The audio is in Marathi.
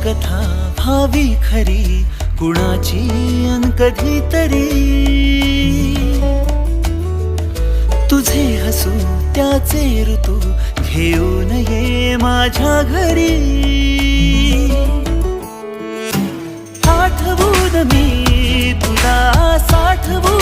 कथा भावी खरी कुणाची अन कधीतरी तुझे हसू त्याचे ऋतू घेऊन ये माझ्या घरी आठवून मी तुला साठवून